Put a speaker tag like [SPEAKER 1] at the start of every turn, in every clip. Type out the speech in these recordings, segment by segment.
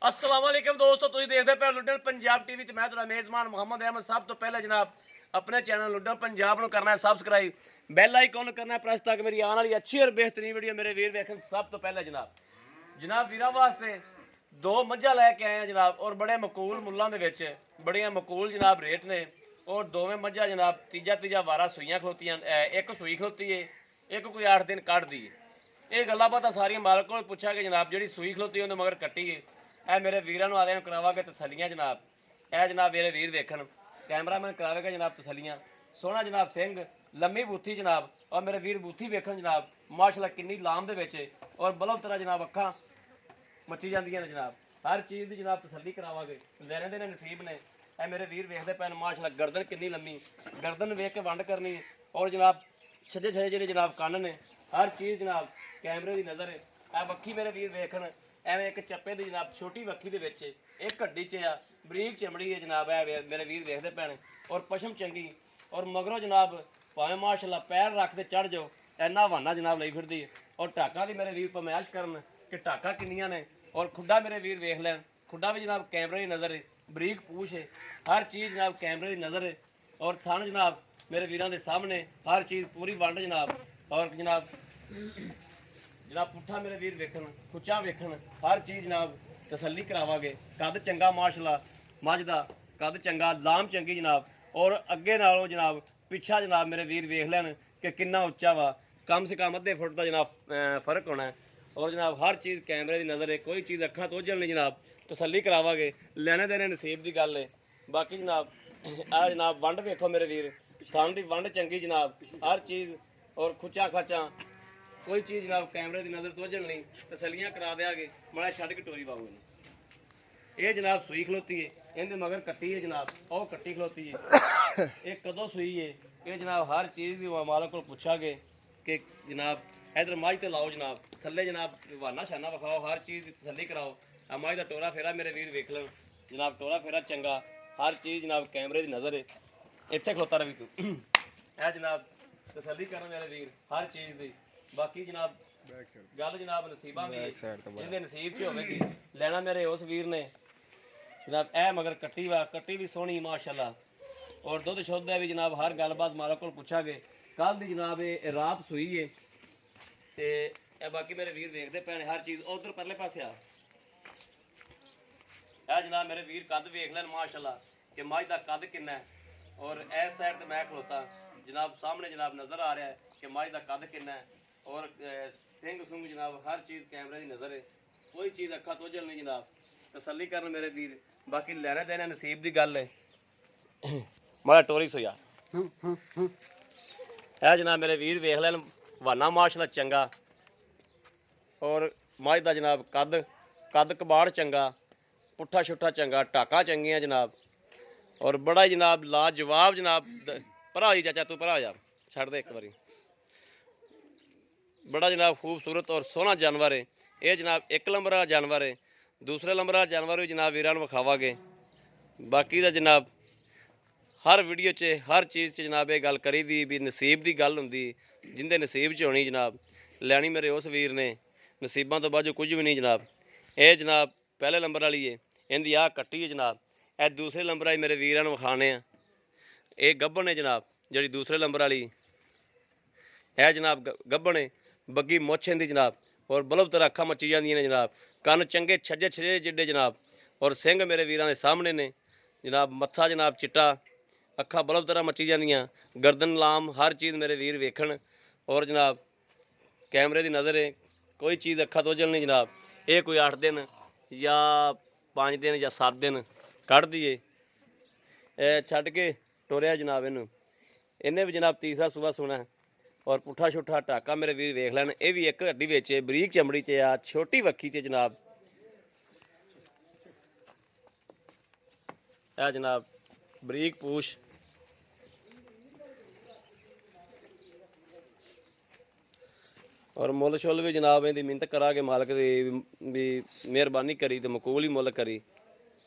[SPEAKER 1] अस्सलाम वालेकुम दोस्तों, तुम देखते पे लुड्डन पंजाब टीवी ते मैं तुम्हारा मेज़बान मोहम्मद अहमद। सब तो पहले जनाब अपने चैनल लुड्डन पंजाब को करना है सब्सक्राइब, बैल आइकन करना है प्रेस ताकि मेरी आने वाली अच्छी और बेहतरीन वीडियो मेरे वीर देखें। सब तो पहले जनाब वीरा वास्ते दो मझा लैके आए हैं जनाब, और बड़े मकूल मुल्लां दे विच बड़ियां मकूल जनाब रेट ने। और दोवें मझा जनाब तीजा वारा सूइयां खलोतियां, एक सूई खलोती है, एक कोई 8 दिन कढ़दी है। ये गल्लां बातां सारियां मालक को पुछा कि जनाब जी सूई खलोती है मगर कट्टी है। ਇਹ ਮੇਰੇ ਵੀਰਾਂ ਨੂੰ ਆਦਿਆਂ ਕਰਾਵਾਂਗੇ ਤਸੱਲੀਆਂ ਜਨਾਬ। ਇਹ ਜਨਾਬ ਮੇਰੇ ਵੀਰ ਵੇਖਣ, ਕੈਮਰਾਮੈਨ ਕਰਾਵੇਗਾ ਜਨਾਬ ਤਸੱਲੀਆਂ। ਸੋਹਣਾ ਜਨਾਬ ਸਿੰਘ, ਲੰਮੀ ਬੂਥੀ ਜਨਾਬ, ਔਰ ਮੇਰੇ ਵੀਰ ਬੂਥੀ ਵੇਖਣ ਜਨਾਬ ਮਾਸ਼ਾਅੱਲਾ ਕਿੰਨੀ ਲਾਮ ਦੇ ਵਿੱਚ, ਔਰ ਬਲਬ ਤਰ੍ਹਾਂ ਜਨਾਬ ਅੱਖਾਂ ਮੱਚੀ ਜਾਂਦੀਆਂ ਨੇ ਜਨਾਬ। ਹਰ ਚੀਜ਼ ਦੀ ਜਨਾਬ ਤਸੱਲੀ ਕਰਾਵਾਂਗੇ, ਲੈਣੇ ਦੇ ਨੇ ਨਸੀਬ ਨੇ। ਇਹ ਮੇਰੇ ਵੀਰ ਵੇਖਦੇ ਪੈਣ ਮਾਸ਼ਾਅੱਲਾ ਗਰਦਨ ਕਿੰਨੀ ਲੰਮੀ, ਗਰਦਨ ਵੇਖ ਕੇ ਵੰਡ ਕਰਨੀ। ਔਰ ਜਨਾਬ ਛੱਜੇ ਛੱਜੇ ਜਿਹੜੇ ਜਨਾਬ ਕੰਨ ਨੇ, ਹਰ ਚੀਜ਼ ਜਨਾਬ ਕੈਮਰੇ ਦੀ ਨਜ਼ਰ ਹੈ। ਇਹ ਵੱਖੀ ਮੇਰੇ ਵੀਰ ਵੇਖਣ ਐਵੇਂ ਇੱਕ ਚੱਪੇ ਦੀ ਜਨਾਬ ਛੋਟੀ ਵੱਖੀ ਦੇ ਵਿੱਚ ਇੱਕ ਹੱਡੀ 'ਚ ਆ, ਬਰੀਕ ਚਮੜੀ ਹੈ ਜਨਾਬ। ਇਹ ਮੇਰੇ ਵੀਰ ਵੇਖਦੇ ਪੈਣ, ਔਰ ਪਸ਼ਮ ਚੰਗੀ, ਔਰ ਮਗਰੋਂ ਜਨਾਬ ਭਾਵੇਂ ਮਾਸ਼ਾਅੱਲਾ ਪੈਰ ਰੱਖ ਕੇ ਚੜ ਜਾਓ ਇੰਨਾ ਹਵਾਨਾ ਜਨਾਬ ਲਈ ਫਿਰਦੀ ਹੈ। ਔਰ ਢਾਕਾਂ ਦੀ ਮੇਰੇ ਵੀਰ ਫਰਮਾਇਸ਼ ਕਰਨ ਕਿ ਢਾਕਾਂ ਕਿੰਨੀਆਂ ਨੇ। ਔਰ ਖੁੱਡਾ ਮੇਰੇ ਵੀਰ ਵੇਖ ਲੈਣ, ਖੁੱਡਾ ਵੀ ਜਨਾਬ ਕੈਮਰੇ ਦੀ ਨਜ਼ਰ ਹੈ, ਬਰੀਕ ਪੂਛ ਹੈ, ਹਰ ਚੀਜ਼ ਜਨਾਬ ਕੈਮਰੇ ਦੀ ਨਜ਼ਰ ਹੈ। ਔਰ ਥਣ ਜਨਾਬ ਮੇਰੇ ਵੀਰਾਂ ਦੇ ਸਾਹਮਣੇ ਹਰ ਚੀਜ਼ ਪੂਰੀ ਵੰਡ ਜਨਾਬ। ਔਰ ਜਨਾਬ ਪੁੱਠਾ ਮੇਰੇ ਵੀਰ ਵੇਖਣ, ਖੁੱਚਾ ਵੇਖਣ, ਹਰ ਚੀਜ਼ ਜਨਾਬ ਤਸੱਲੀ ਕਰਾਵਾਂਗੇ। ਕੱਦ ਚੰਗਾ ਮਾਸ਼ਾਅੱਲਾ, ਮੱਝ ਦਾ ਕੱਦ ਚੰਗਾ, ਲਾਮ ਚੰਗੀ ਜਨਾਬ। ਔਰ ਅੱਗੇ ਨਾਲੋਂ ਜਨਾਬ ਪਿੱਛਾ ਜਨਾਬ ਮੇਰੇ ਵੀਰ ਵੇਖ ਲੈਣ ਕਿ ਕਿੰਨਾ ਉੱਚਾ ਵਾ, ਕਮ ਸੇ ਕਮ ਅੱਧੇ ਫੁੱਟ ਦਾ ਜਨਾਬ ਫਰਕ ਹੋਣਾ। ਔਰ ਜਨਾਬ ਹਰ ਚੀਜ਼ ਕੈਮਰੇ ਦੀ ਨਜ਼ਰ ਹੈ, ਕੋਈ ਚੀਜ਼ ਅੱਖਾਂ ਤੋਂ ਓਝਲ ਨਹੀਂ ਜਨਾਬ। ਤਸੱਲੀ ਕਰਾਵਾਂਗੇ, ਲੈਣੇ ਦੇਣੇ ਨਸੀਬ ਦੀ ਗੱਲ ਹੈ। ਬਾਕੀ ਜਨਾਬ ਆਹ ਜਨਾਬ ਵੰਡ ਵੇਖੋ ਮੇਰੇ ਵੀਰ, ਥਣ ਦੀ ਵੰਡ ਚੰਗੀ ਜਨਾਬ, ਹਰ ਚੀਜ਼। ਔਰ ਖੁੱਚਾ ਖਾਚਾ ਕੋਈ ਚੀਜ਼ ਜਨਾਬ ਕੈਮਰੇ ਦੀ ਨਜ਼ਰ ਤੋਂ ਓਝਲ ਨਹੀਂ, ਤਸੱਲੀਆਂ ਕਰਾ ਦਿਆਂਗੇ। ਮਾੜਾ ਛੱਡ ਕੇ ਟੋਰੀ ਪਾਓ ਇਹਨੂੰ। ਇਹ ਜਨਾਬ ਸੂਈ ਖਲੋਤੀ ਹੈ, ਇਹਦੇ ਮਗਰ ਕੱਟੀ ਹੈ ਜਨਾਬ, ਉਹ ਕੱਟੀ ਖਲੋਤੀ ਹੈ। ਇਹ ਕਦੋਂ ਸੂਈ ਹੈ ਇਹ ਜਨਾਬ ਹਰ ਚੀਜ਼ ਦੀ ਮਾਲਕ ਕੋਲ ਪੁੱਛਾਂਗੇ ਕਿ ਜਨਾਬ ਇਧਰ ਮੱਝ ਤੇ ਲਾਓ ਜਨਾਬ, ਥੱਲੇ ਜਨਾਬ ਵਾਨਾ ਸ਼ਾਨਾ ਵਿਖਾਓ, ਹਰ ਚੀਜ਼ ਦੀ ਤਸੱਲੀ ਕਰਾਓ। ਆ ਮੱਝ ਦਾ ਟੋਰਾ ਫੇਰਾ ਮੇਰੇ ਵੀਰ ਵੇਖ ਲੈਣ ਜਨਾਬ, ਟੋਰਾ ਫੇਰਾ ਚੰਗਾ, ਹਰ ਚੀਜ਼ ਜਨਾਬ ਕੈਮਰੇ ਦੀ ਨਜ਼ਰ ਹੈ। ਇੱਥੇ ਖਲੋਤਾ ਰਵੀ ਤੂੰ। ਇਹ ਜਨਾਬ ਤਸੱਲੀ ਕਰਨ ਮੇਰੇ ਵੀਰ ਹਰ ਚੀਜ਼ ਦੀ। ਬਾਕੀ ਜਨਾਬ ਗੱਲ ਜਨਾਬ ਨਸੀਬਾਂ ਦੀ, ਜਿਹਦੇ ਨਸੀਬ 'ਚ ਹੋਵੇਗੀ ਲੈਣਾ ਮੇਰੇ ਉਸ ਵੀਰ ਨੇ ਜਨਾਬ। ਇਹ ਮਗਰ ਕੱਟੀ ਵਾ, ਕੱਟੀ ਵੀ ਸੋਹਣੀ ਮਾਸ਼ਾਅੱਲਾ, ਔਰ ਦੁੱਧ ਸ਼ੁੱਧ ਹੈ ਵੀ ਜਨਾਬ। ਹਰ ਗੱਲਬਾਤ ਮਾਲਕ ਕੋਲ ਪੁੱਛਾਂਗੇ। ਕੱਲ ਦੀ ਜਨਾਬ ਇਹ ਰਾਤ ਸੂਈ ਹੈ ਤੇ ਇਹ ਬਾਕੀ ਮੇਰੇ ਵੀਰ ਵੇਖਦੇ ਪੈਣੇ ਹਰ ਚੀਜ਼। ਉਧਰ ਪਰਲੇ ਪਾਸੇ ਆ ਇਹ ਜਨਾਬ ਮੇਰੇ ਵੀਰ ਕੱਦ ਵੇਖ ਲੈਣ ਮਾਸ਼ਾਅੱਲਾ ਕਿ ਮੱਝ ਦਾ ਕੱਦ ਕਿੰਨਾ ਹੈ। ਔਰ ਇਸ ਸਾਈਡ ਤੇ ਮੈਂ ਖਲੋਤਾ ਜਨਾਬ, ਸਾਹਮਣੇ ਜਨਾਬ ਨਜ਼ਰ ਆ ਰਿਹਾ ਹੈ ਕਿ ਮੱਝ ਦਾ ਕੱਦ ਕਿੰਨਾ ਹੈ। ਔਰ ਸਿੰਘ ਸੁੰਗ ਜਨਾਬ ਹਰ ਚੀਜ਼ ਕੈਮਰੇ ਦੀ ਨਜ਼ਰ ਹੈ, ਕੋਈ ਚੀਜ਼ ਅੱਖਾਂ ਤੋਂ ਓਝਲ ਨਹੀਂ ਜਨਾਬ। ਤਸੱਲੀ ਕਰਨ ਮੇਰੇ ਵੀਰ, ਬਾਕੀ ਲੈਣਾ ਦੇਣਾ ਨਸੀਬ ਦੀ ਗੱਲ ਹੈ। ਮਾੜਾ ਟੋਰੀ ਸੋਇਆ ਇਹ ਜਨਾਬ ਮੇਰੇ ਵੀਰ ਵੇਖ ਲੈਣ, ਵਾਨਾ ਮਾਸ਼ਾਅੱਲਾ ਚੰਗਾ। ਔਰ ਮੱਝ ਦਾ ਜਨਾਬ ਕੱਦ ਕਬਾੜ ਚੰਗਾ, ਪੁੱਠਾ ਛੁੱਠਾ ਚੰਗਾ, ਢਾਕਾਂ ਚੰਗੀਆਂ ਜਨਾਬ। ਔਰ ਬੜਾ ਹੀ ਜਨਾਬ ਲਾਜਵਾਬ ਜਨਾਬ। ਭਰਾ ਜੀ ਚਾਚਾ ਤੂੰ ਭਰਾ ਜਾ, ਛੱਡ ਦੇ ਇੱਕ ਵਾਰੀ। बड़ा जनाब खूबसूरत और सोहना जानवर है ये जनाब। एक नंबर वाला जानवर है, दूसरे नंबर वाला जानवर भी जनाब वीरान विखावागे। बाकी का जनाब हर वीडियो च हर चीज़ च जनाब ये गल करी दी भी नसीब की गल होंदी, जिंदे नसीब च होनी जनाब लैनी मेरे उस वीर ने। नसीबों तो बाजू कुछ भी नहीं जनाब। ये जनाब पहले नंबर वाली है, इनकी आ कट्टी है जनाब। यह दूसरे नंबर वाली मेरे वीरान विखाने आ, ये गब्बन है जनाब जी दूसरे नंबर वाली है जनाब। गब्बन है बग्गी मुछ इंदी जनाब, और बल्ब तरह अखा मची जांदियां ने जनाब। कन चंगे छज्जे छजे जिड्डे जनाब, और सिंह मेरे वीरां दे सामने ने जनाब। मत्था जनाब चिट्टा, अखा बल्ब तरह मची जांदियां, गर्दन लाम, हर चीज़ मेरे वीर वेखण। और जनाब कैमरे की नज़र है, कोई चीज़ अखा तो ओझल नहीं जनाब। ये कोई 8 दिन या 5 दिन या 7 दिन कढ़ दी है, छड्ड के टुरिया जनाब। इन्हें भी जनाब तीसरा सूबा सुना है। और पुट्ठा छुट्ठा ढाका मेरे वीर वेख लैन। ये भी एक हड्डी विच बरीक चमड़ी च आ, छोटी वक्खी च जनाब। यह जनाब बरीक पूछ, और मुल शुल भी जनाब इहदी मिहनत करा के मालक दी भी मेहरबानी करी तो मकूल ही मुल करी,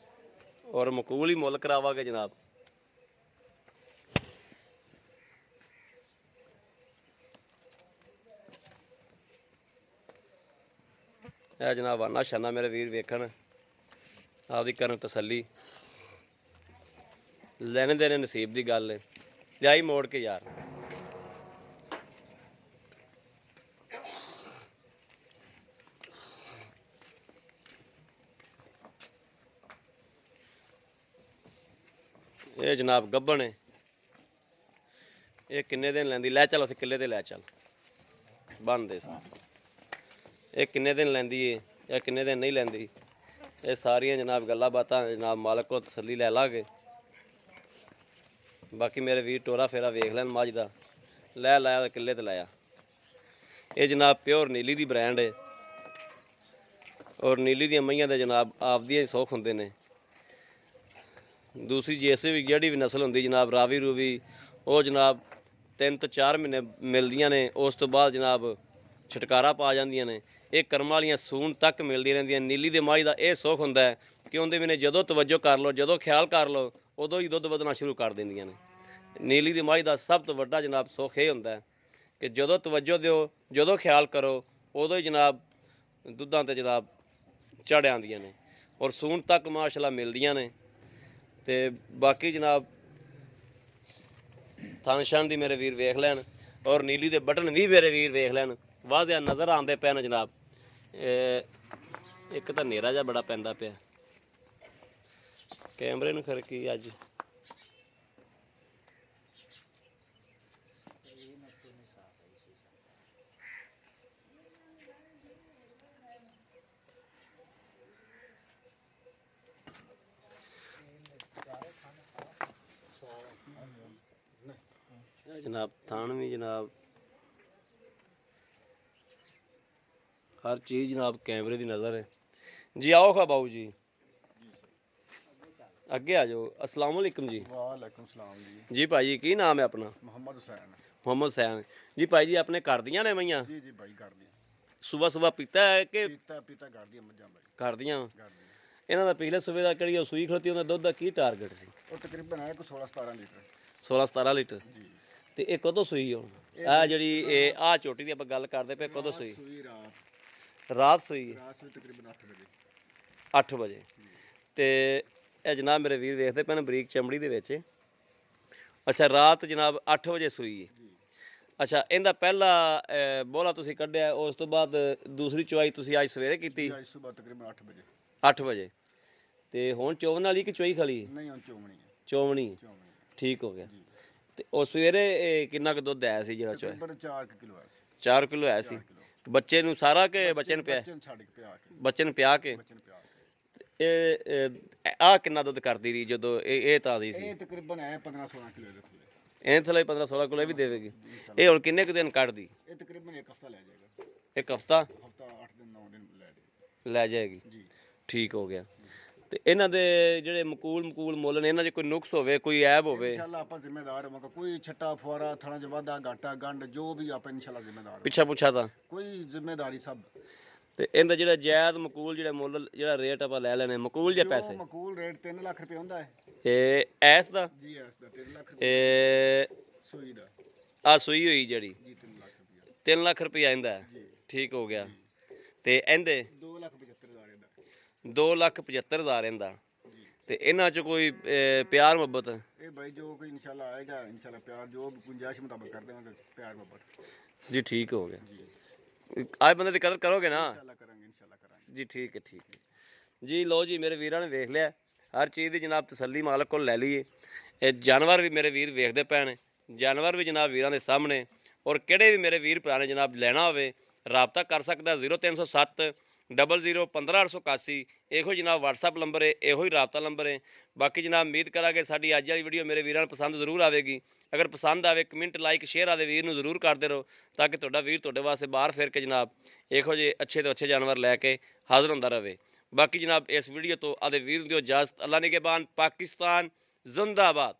[SPEAKER 1] और मकूल ही मुल करावागे जनाब। यह जनाब आना शाना मेरे वीर वेखन। ਆਪਦੀ ਕਰਨ ਤਸੱਲੀ। ਲੈਣੇ ਦੇਣੇ ਨਸੀਬ ਦੀ ਗੱਲ ਹੈ। ਲਿਆਈ ਮੋੜ ਕੇ ਯਾਰ। ਇਹ ਜਨਾਬ ਗੱਭਣ ਹੈ। ਇਹ ਕਿੰਨੇ ਦਿਨ ਲੈਂਦੀ? ਲੈ ਚੱਲ ਉੱਥੇ ਕਿੱਲੇ ਤੇ ਲੈ ਚੱਲ ਬੰਦੇ ਸਾਂ। ਇਹ ਕਿੰਨੇ ਦਿਨ ਲੈਂਦੀ ਏ ਜਾਂ ਕਿੰਨੇ ਦਿਨ ਨਹੀਂ ਲੈਂਦੀ, ਇਹ ਸਾਰੀਆਂ ਜਨਾਬ ਗੱਲਾਂ ਬਾਤਾਂ ਜਨਾਬ ਮਾਲਕ ਕੋਲ ਤਸੱਲੀ ਲੈ ਲਾਂਗੇ। ਬਾਕੀ ਮੇਰੇ ਵੀਰ ਟੋਰਾ ਫੇਰਾ ਵੇਖ ਲੈਣ ਮੱਝ ਦਾ। ਲੈ ਲਾਇਆ ਕਿੱਲੇ ਤੇ ਲਾਇਆ। ਇਹ ਜਨਾਬ ਪਿਓਰ ਨੀਲੀ ਦੀ ਬ੍ਰਾਂਡ ਹੈ ਔਰ ਨੀਲੀ ਦੀਆਂ ਮਈਆਂ ਦੇ ਜਨਾਬ ਆਪਦੀਆਂ ਹੀ ਸੁੱਖ ਹੁੰਦੇ ਨੇ। ਦੂਸਰੀ ਜੈਸੇ ਵੀ ਜਿਹੜੀ ਵੀ ਨਸਲ ਹੁੰਦੀ ਜਨਾਬ ਰਾਵੀ ਰੂਵੀ, ਉਹ ਜਨਾਬ 3 ਤੋਂ 4 ਮਹੀਨੇ ਮਿਲਦੀਆਂ ਨੇ, ਉਸ ਤੋਂ ਬਾਅਦ ਜਨਾਬ ਛਟਕਾਰਾ ਪਾ ਜਾਂਦੀਆਂ ਨੇ। ਇਹ ਕਰਮ ਵਾਲੀਆਂ ਸੂਣ ਤੱਕ ਮਿਲਦੀਆਂ ਰਹਿੰਦੀਆਂ। ਨੀਲੀ ਦੇ ਮੱਝ ਦਾ ਇਹ ਸੁੱਖ ਹੁੰਦਾ ਹੈ ਕਿ ਉਹਦੇ ਮੈਨੇ ਜਦੋਂ ਤਵੱਜੋ ਕਰ ਲਓ, ਜਦੋਂ ਖਿਆਲ ਕਰ ਲਓ, ਉਦੋਂ ਹੀ ਦੁੱਧ ਵਧਣਾ ਸ਼ੁਰੂ ਕਰ ਦਿੰਦੀਆਂ ਨੇ। ਨੀਲੀ ਦੀ ਮੱਝ ਦਾ ਸਭ ਤੋਂ ਵੱਡਾ ਜਨਾਬ ਸੁੱਖ ਇਹ ਹੁੰਦਾ ਹੈ ਕਿ ਜਦੋਂ ਤਵੱਜੋ ਦਿਓ, ਜਦੋਂ ਖਿਆਲ ਕਰੋ, ਉਦੋਂ ਹੀ ਜਨਾਬ ਦੁੱਧਾਂ ਤੇ ਜਨਾਬ ਚੜ੍ਹ ਆਉਂਦੀਆਂ ਨੇ ਔਰ ਸੂਣ ਤੱਕ ਮਾਸ਼ਾਅੱਲਾ ਮਿਲਦੀਆਂ ਨੇ। ਤੇ ਬਾਕੀ ਜਨਾਬ ਥਣ ਛਣ ਦੀ ਮੇਰੇ ਵੀਰ ਵੇਖ ਲੈਣ ਔਰ ਨੀਲੀ ਦੇ ਬਟਨ ਵੀ ਮੇਰੇ ਵੀਰ ਵੇਖ ਲੈਣ, ਵਾਜ਼ਿਆ ਨਜ਼ਰ ਆਉਂਦੇ ਪਏ ਨੇ ਜਨਾਬ। ਇੱਕ ਤਾਂ ਹਨੇਰਾ ਜਿਹਾ ਬੜਾ ਪੈਂਦਾ ਪਿਆ ਕੈਮਰੇ ਨੂੰ, ਫਿਰ ਕੀ ਅੱਜ जनाब थान भी जनाब हर चीज़ जनाब कैमरे की नज़र है जी। आओ खा बाबू जी, अगे आ जाओ। अस्सलाम वालेकुम जी।
[SPEAKER 2] वालेकुम सलाम जी।
[SPEAKER 1] जी भाई की नाम है अपना?
[SPEAKER 2] मोहम्मद हुसैन।
[SPEAKER 1] मोहम्मद हुसैन जी। भाई जी अपने कर दियां ने मईयां?
[SPEAKER 2] जी जी भाई कर दिया।
[SPEAKER 1] सुबह सुबह पीता है कि
[SPEAKER 2] पीता पीता कर दिया मज्जां भाई?
[SPEAKER 1] कर दियां।
[SPEAKER 2] कर दिया।
[SPEAKER 1] इन्हां दा पिछले सूबे दा किहड़ी सूई खलोती उहदा दुध दा की टारगेट सी?
[SPEAKER 2] वो तकरीबन है कोई 16-17 लीटर।
[SPEAKER 1] 16-17 लीटर
[SPEAKER 2] जी।
[SPEAKER 1] ਤੇ ਇਹ ਕਦੋਂ ਸੂਈ ਹੁਣ? ਆ ਜਿਹੜੀ ਇਹ ਆ ਝੋਟੀ ਦੀ ਆਪਾਂ ਗੱਲ ਕਰਦੇ ਪਏ, ਕਦੋਂ ਸੂਈ?
[SPEAKER 2] ਸੂਈ
[SPEAKER 1] ਰਾਤ ਸੂਈ ਹੈ।
[SPEAKER 2] ਰਾਤ ਨੂੰ ਤਕਰੀਬਨ 8 ਵਜੇ।
[SPEAKER 1] 8 ਵਜੇ। ਤੇ ਇਹ ਜਨਾਬ ਮੇਰੇ ਵੀਰ ਵੇਖਦੇ ਪਏ ਨੇ ਬਰੀਕ ਚਮੜੀ ਦੇ ਵਿੱਚ। ਅੱਛਾ ਰਾਤ ਜਨਾਬ 8 ਵਜੇ ਸੂਈ ਹੈ। ਅੱਛਾ ਇਹਦਾ ਪਹਿਲਾ ਬੋਲਾ ਤੁਸੀਂ ਕੱਢਿਆ, ਉਸ ਤੋਂ ਬਾਅਦ ਦੂਸਰੀ ਚੁਆਈ ਤੁਸੀਂ ਅੱਜ ਸਵੇਰੇ ਕੀਤੀ?
[SPEAKER 2] ਅੱਜ ਸਵੇਰ ਤਕਰੀਬਨ 8 ਵਜੇ।
[SPEAKER 1] 8 ਵਜੇ। ਤੇ ਹੁਣ ਚੋਵਨ ਵਾਲੀ ਕਿ ਚੋਈ ਖਾਲੀ?
[SPEAKER 2] ਨਹੀਂ ਹੁਣ ਚੋਵਣੀ ਹੈ।
[SPEAKER 1] ਚੋਵਣੀ। ਠੀਕ ਹੋ ਗਿਆ। ਤੇ ਉਹ ਸਵੇਰੇ ਕਿੰਨਾ ਕੁ ਦੁੱਧ ਆਇਆ ਸੀ ਜਿਹੜਾ ਚੋਇਆ?
[SPEAKER 2] ਤਕਰੀਬਨ 4 ਕਿਲੋ ਆਇਆ ਸੀ।
[SPEAKER 1] 4 ਕਿਲੋ ਆਇਆ ਸੀ। ਬੱਚੇ ਨੂੰ ਸਾਰਾ ਕਿ ਬੱਚੇ ਨੂੰ ਪਿਆ?
[SPEAKER 2] ਬੱਚੇ ਨੂੰ ਛੱਡ ਕੇ ਪਿਆ ਕੇ।
[SPEAKER 1] ਬੱਚੇ ਨੂੰ ਪਿਆ ਕੇ।
[SPEAKER 2] ਬੱਚੇ ਨੂੰ ਪਿਆ ਕੇ।
[SPEAKER 1] ਇਹ ਆ ਕਿੰਨਾ ਦੁੱਧ ਕਰਦੀ ਰਹੀ ਜਦੋਂ ਇਹ ਤਾਜ਼ੀ ਸੀ?
[SPEAKER 2] ਇਹ ਤਕਰੀਬਨ ਹੈ 15-16 ਕਿਲੋ ਦੇ ਥੱਲੇ।
[SPEAKER 1] ਇਹ ਥੱਲੇ 15-16 ਕਿਲੋ ਵੀ ਦੇਵੇਗੀ। ਇਹ ਹੁਣ ਕਿੰਨੇ ਕੁ ਦਿਨ ਕੱਢਦੀ?
[SPEAKER 2] ਇਹ ਤਕਰੀਬਨ 1 ਹਫਤਾ ਲੈ ਜਾਏਗਾ।
[SPEAKER 1] 1 ਹਫਤਾ?
[SPEAKER 2] ਹਫਤਾ 8 ਦਿਨ 9 ਦਿਨ
[SPEAKER 1] ਲੈ ਜਾਏਗੀ।
[SPEAKER 2] ਜੀ
[SPEAKER 1] ਠੀਕ ਹੋ ਗਿਆ। ਤੇ ਇਹਨਾਂ ਦੇ ਜਿਹੜੇ ਮਕੂਲ ਮੁੱਲ ਨੇ, ਇਹਨਾਂ 'ਚ ਕੋਈ ਨੁਕਸ ਹੋਵੇ, ਕੋਈ ਐਬ ਹੋਵੇ?
[SPEAKER 2] ਇਨਸ਼ਾਅੱਲਾ ਆਪਾਂ ਜ਼ਿੰਮੇਦਾਰ ਹੋਵਾਂਗੇ। ਕੋਈ ਛੱਟਾ ਫੁਆਰਾ ਥਾਣਾ ਚ ਵਾਧਾ ਘਾਟਾ ਗੰਢ ਜੋ ਵੀ ਆਪਾਂ ਇਨਸ਼ਾਅੱਲਾ ਜ਼ਿੰਮੇਦਾਰ
[SPEAKER 1] ਪਿੱਛਾ ਪੁੱਛਾ ਤਾਂ
[SPEAKER 2] ਕੋਈ ਜ਼ਿੰਮੇਦਾਰੀ ਸਭ।
[SPEAKER 1] ਤੇ ਇਹਦਾ ਜਿਹੜਾ ਜਾਇਜ਼ ਮਕੂਲ ਜਿਹੜਾ ਮੁੱਲ ਜਿਹੜਾ ਰੇਟ ਆਪਾਂ ਲੈ ਲੈਣੇ ਮਕੂਲ ਜੇ ਪੈਸੇ?
[SPEAKER 2] ਮਕੂਲ ਰੇਟ 3 ਲੱਖ ਰੁਪਏ ਹੁੰਦਾ ਹੈ।
[SPEAKER 1] ਇਹ ਐਸ ਦਾ?
[SPEAKER 2] ਜੀ ਐਸ ਦਾ 3 ਲੱਖ ਰੁਪਏ।
[SPEAKER 1] ਇਹ
[SPEAKER 2] ਸੂਈ ਦਾ?
[SPEAKER 1] ਆ ਸੂਈ ਹੋਈ ਜਿਹੜੀ
[SPEAKER 2] ਜੀ 3 ਲੱਖ ਰੁਪਏ।
[SPEAKER 1] 3 ਲੱਖ ਰੁਪਏ ਆਂਦਾ?
[SPEAKER 2] ਜੀ
[SPEAKER 1] ਠੀਕ ਹੋ ਗਿਆ। ਤੇ ਇਹਦੇ
[SPEAKER 2] 2,75,000 ਦਾ?
[SPEAKER 1] 2,75,000 ਇਹਦਾ। ਤੇ ਇਹਨਾਂ 'ਚ ਕੋਈ ਪਿਆਰ ਮੁਹੱਬਤ?
[SPEAKER 2] ਇਹ ਭਾਈ ਜੋ ਕੋਈ ਇਨਸ਼ਾਅੱਲਾ ਆਏਗਾ ਇਨਸ਼ਾਅੱਲਾ ਪਿਆਰ ਜੋ ਗੁੰਜਾਇਸ਼ ਮੁਤਾਬਕ ਕਰ ਦੇਵਾਂਗੇ ਪਿਆਰ ਮੁਹੱਬਤ
[SPEAKER 1] ਜੀ। ਠੀਕ ਹੋ ਗਿਆ।
[SPEAKER 2] ਜੀ
[SPEAKER 1] ਆਏ ਬੰਦੇ ਦੀ ਕਦਰ ਕਰੋਗੇ ਨਾ?
[SPEAKER 2] ਇਨਸ਼ਾਅੱਲਾ ਕਰਾਂਗੇ ਇਨਸ਼ਾਅੱਲਾ ਕਰਾਂਗੇ
[SPEAKER 1] ਜੀ। ਠੀਕ ਹੈ ਠੀਕ ਹੈ ਜੀ। ਲਓ ਜੀ ਮੇਰੇ ਵੀਰਾਂ ਨੇ ਵੇਖ ਲਿਆ, ਹਰ ਚੀਜ਼ ਦੀ ਜਨਾਬ ਤਸੱਲੀ ਮਾਲਕ ਕੋਲ ਲੈ ਲਈਏ। ਇਹ ਜਾਨਵਰ ਵੀ ਮੇਰੇ ਵੀਰ ਵੇਖਦੇ ਪਏ ਨੇ, ਜਾਨਵਰ ਵੀ ਜਨਾਬ ਵੀਰਾਂ ਦੇ ਸਾਹਮਣੇ। ਔਰ ਕਿਹੜੇ ਵੀ ਮੇਰੇ ਵੀਰ ਭਰਾ ਨੇ ਜਨਾਬ ਲੈਣਾ ਹੋਵੇ ਰਾਬਤਾ ਕਰ ਸਕਦਾ 0307 00 15881। ਇਹੋ ਜਨਾਬ WhatsApp ਨੰਬਰ ਹੈ, ਇਹੋ ਹੀ ਰਾਬਤਾ ਨੰਬਰ ਹੈ। ਬਾਕੀ ਜਨਾਬ ਉਮੀਦ ਕਰਾਂਗੇ ਸਾਡੀ ਅੱਜ ਵਾਲੀ ਵੀਡੀਓ ਮੇਰੇ ਵੀਰਾਂ ਨੂੰ ਪਸੰਦ ਜ਼ਰੂਰ ਆਵੇਗੀ। ਅਗਰ ਪਸੰਦ ਆਵੇ ਕਮੈਂਟ ਲਾਈਕ ਸ਼ੇਅਰ ਆਦੇ ਵੀਰ ਨੂੰ ਜ਼ਰੂਰ ਕਰਦੇ ਰਹੋ ਤਾਂ ਕਿ ਤੁਹਾਡਾ ਵੀਰ ਤੁਹਾਡੇ ਵਾਸਤੇ ਬਾਹਰ ਫਿਰ ਕੇ ਜਨਾਬ ਇਹੋ ਜਿਹੇ ਅੱਛੇ ਤੋਂ ਅੱਛੇ ਜਾਨਵਰ ਲੈ ਕੇ ਹਾਜ਼ਰ ਹੁੰਦਾ ਰਹੇ। ਬਾਕੀ ਜਨਾਬ ਇਸ ਵੀਡੀਓ ਤੋਂ ਆਦੇ ਵੀਰ ਨੂੰ ਦਿਓ ਇਜਾਜ਼ਤ। ਅੱਲਾ ਨਿਗਹਿਬਾਨ। ਪਾਕਿਸਤਾਨ ਜ਼ਿੰਦਾਬਾਦ।